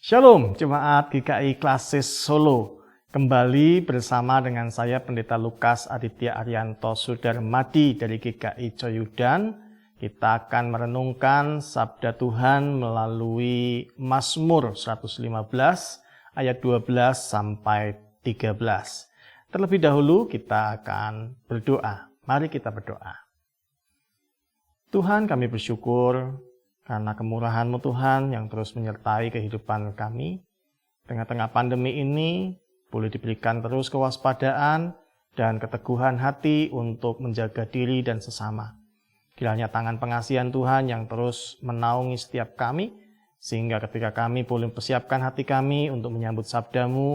Shalom Jemaat GKI Klasis Solo. Kembali bersama dengan saya Pendeta Lukas Aditya Arianto Sudarmadi dari GKI Coyudan. Kita akan merenungkan sabda Tuhan melalui Mazmur 115 ayat 12 sampai 13. Terlebih dahulu kita akan berdoa. Mari kita berdoa. Tuhan, kami bersyukur karena kemurahan-Mu Tuhan yang terus menyertai kehidupan kami. Tengah-tengah pandemi ini boleh diberikan terus kewaspadaan dan keteguhan hati untuk menjaga diri dan sesama. Kiranya tangan pengasihan Tuhan yang terus menaungi setiap kami, sehingga ketika kami boleh mempersiapkan hati kami untuk menyambut sabda-Mu,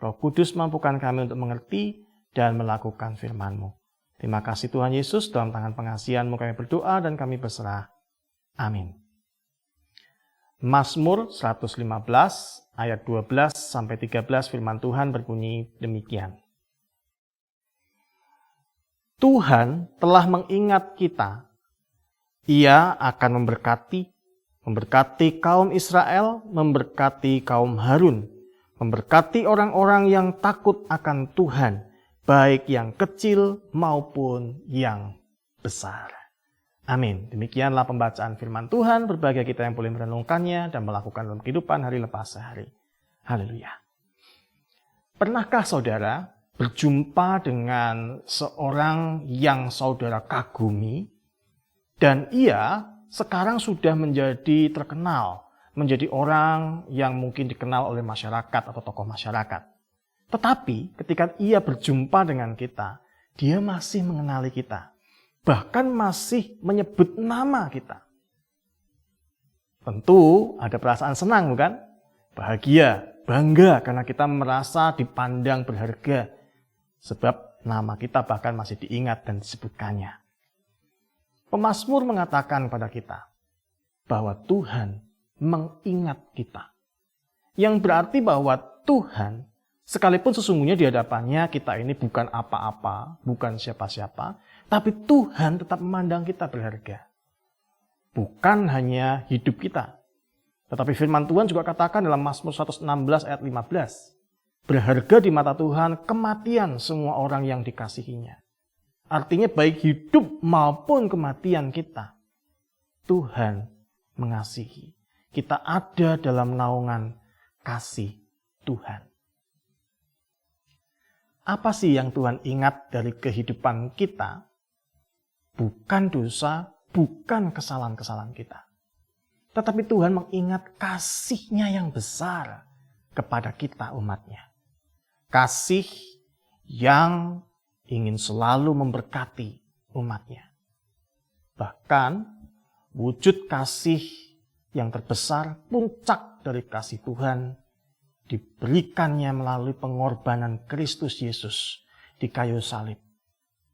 Roh Kudus mampukan kami untuk mengerti dan melakukan firman-Mu. Terima kasih Tuhan Yesus, dalam tangan pengasihan-Mu kami berdoa dan kami berserah. Amin. Mazmur 115 ayat 12 sampai 13 firman Tuhan berbunyi demikian. Tuhan telah mengingat kita. Ia akan memberkati kaum Israel, memberkati kaum Harun, memberkati orang-orang yang takut akan Tuhan, baik yang kecil maupun yang besar. Amin. Demikianlah pembacaan firman Tuhan. Berbahagia kita yang boleh merenungkannya dan melakukan dalam kehidupan hari lepas sehari. Haleluya. Pernahkah saudara berjumpa dengan seorang yang saudara kagumi dan ia sekarang sudah menjadi terkenal, menjadi orang yang mungkin dikenal oleh masyarakat atau tokoh masyarakat. Tetapi ketika ia berjumpa dengan kita, dia masih mengenali kita. Bahkan masih menyebut nama kita. Tentu ada perasaan senang, bukan? Bahagia, bangga karena kita merasa dipandang berharga. Sebab nama kita bahkan masih diingat dan disebutkannya. Pemazmur mengatakan kepada kita bahwa Tuhan mengingat kita. Yang berarti bahwa Tuhan, sekalipun sesungguhnya di hadapannya kita ini bukan apa-apa, bukan siapa-siapa, tapi Tuhan tetap memandang kita berharga. Bukan hanya hidup kita. Tetapi firman Tuhan juga katakan dalam Mazmur 116 ayat 15. Berharga di mata Tuhan kematian semua orang yang dikasihinya. Artinya baik hidup maupun kematian kita, Tuhan mengasihi. Kita ada dalam naungan kasih Tuhan. Apa sih yang Tuhan ingat dari kehidupan kita? Bukan dosa, bukan kesalahan-kesalahan kita. Tetapi Tuhan mengingat kasih-Nya yang besar kepada kita umat-Nya. Kasih yang ingin selalu memberkati umat-Nya. Bahkan wujud kasih yang terbesar, puncak dari kasih Tuhan, diberikannya melalui pengorbanan Kristus Yesus di kayu salib.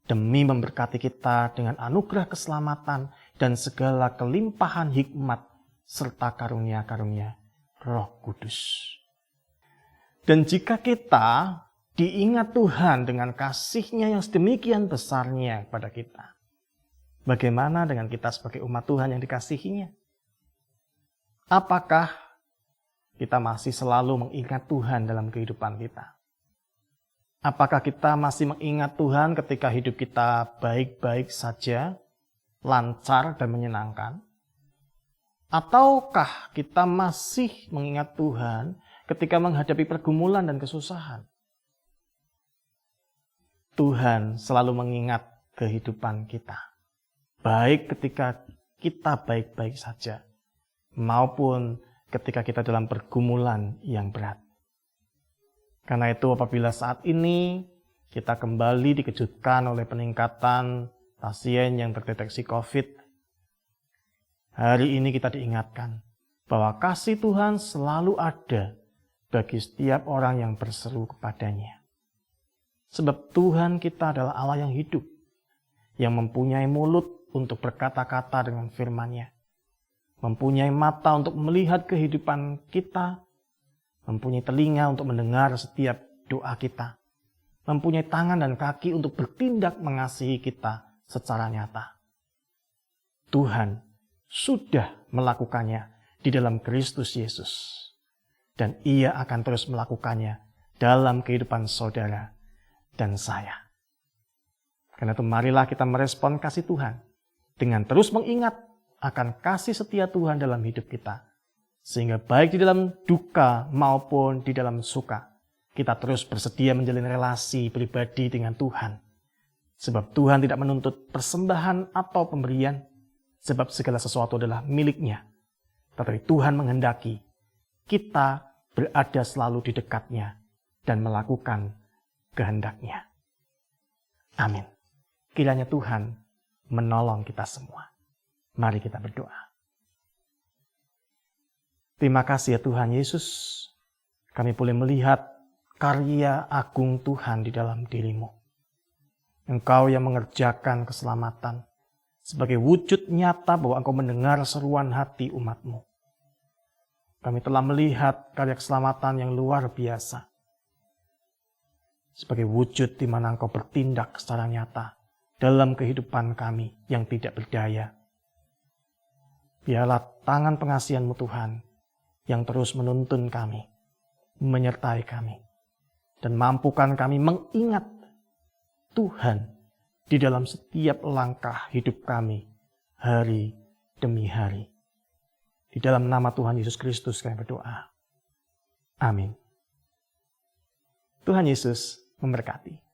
Demi memberkati kita dengan anugerah keselamatan dan segala kelimpahan hikmat serta karunia-karunia Roh Kudus. Dan jika kita diingat Tuhan dengan kasih-Nya yang sedemikian besarnya kepada kita, bagaimana dengan kita sebagai umat Tuhan yang dikasihinya? Apakah kita masih selalu mengingat Tuhan dalam kehidupan kita? Apakah kita masih mengingat Tuhan ketika hidup kita baik-baik saja, lancar dan menyenangkan? Ataukah kita masih mengingat Tuhan ketika menghadapi pergumulan dan kesusahan? Tuhan selalu mengingat kehidupan kita, baik ketika kita baik-baik saja, maupun ketika kita dalam pergumulan yang berat. Karena itu apabila saat ini kita kembali dikejutkan oleh peningkatan pasien yang terdeteksi COVID, hari ini kita diingatkan bahwa kasih Tuhan selalu ada bagi setiap orang yang berseru kepadanya. Sebab Tuhan kita adalah Allah yang hidup, yang mempunyai mulut untuk berkata-kata dengan firman-Nya, mempunyai mata untuk melihat kehidupan kita, mempunyai telinga untuk mendengar setiap doa kita, mempunyai tangan dan kaki untuk bertindak mengasihi kita secara nyata. Tuhan sudah melakukannya di dalam Kristus Yesus. Dan ia akan terus melakukannya dalam kehidupan saudara dan saya. Karena itu marilah kita merespon kasih Tuhan dengan terus mengingat akan kasih setia Tuhan dalam hidup kita. Sehingga baik di dalam duka maupun di dalam suka, kita terus bersedia menjalin relasi pribadi dengan Tuhan. Sebab Tuhan tidak menuntut persembahan atau pemberian, sebab segala sesuatu adalah milik-Nya. Tetapi Tuhan menghendaki kita berada selalu di dekatnya dan melakukan kehendak-Nya. Amin. Kiranya Tuhan menolong kita semua. Mari kita berdoa. Terima kasih ya Tuhan Yesus. Kami boleh melihat karya agung Tuhan di dalam diri-Mu. Engkau yang mengerjakan keselamatan sebagai wujud nyata bahwa Engkau mendengar seruan hati umat-Mu. Kami telah melihat karya keselamatan yang luar biasa. Sebagai wujud di mana Engkau bertindak secara nyata dalam kehidupan kami yang tidak berdaya. Biarlah tangan pengasihan-Mu Tuhan yang terus menuntun kami, menyertai kami, dan mampukan kami mengingat Tuhan di dalam setiap langkah hidup kami hari demi hari. Di dalam nama Tuhan Yesus Kristus kami berdoa. Amin. Tuhan Yesus memberkati.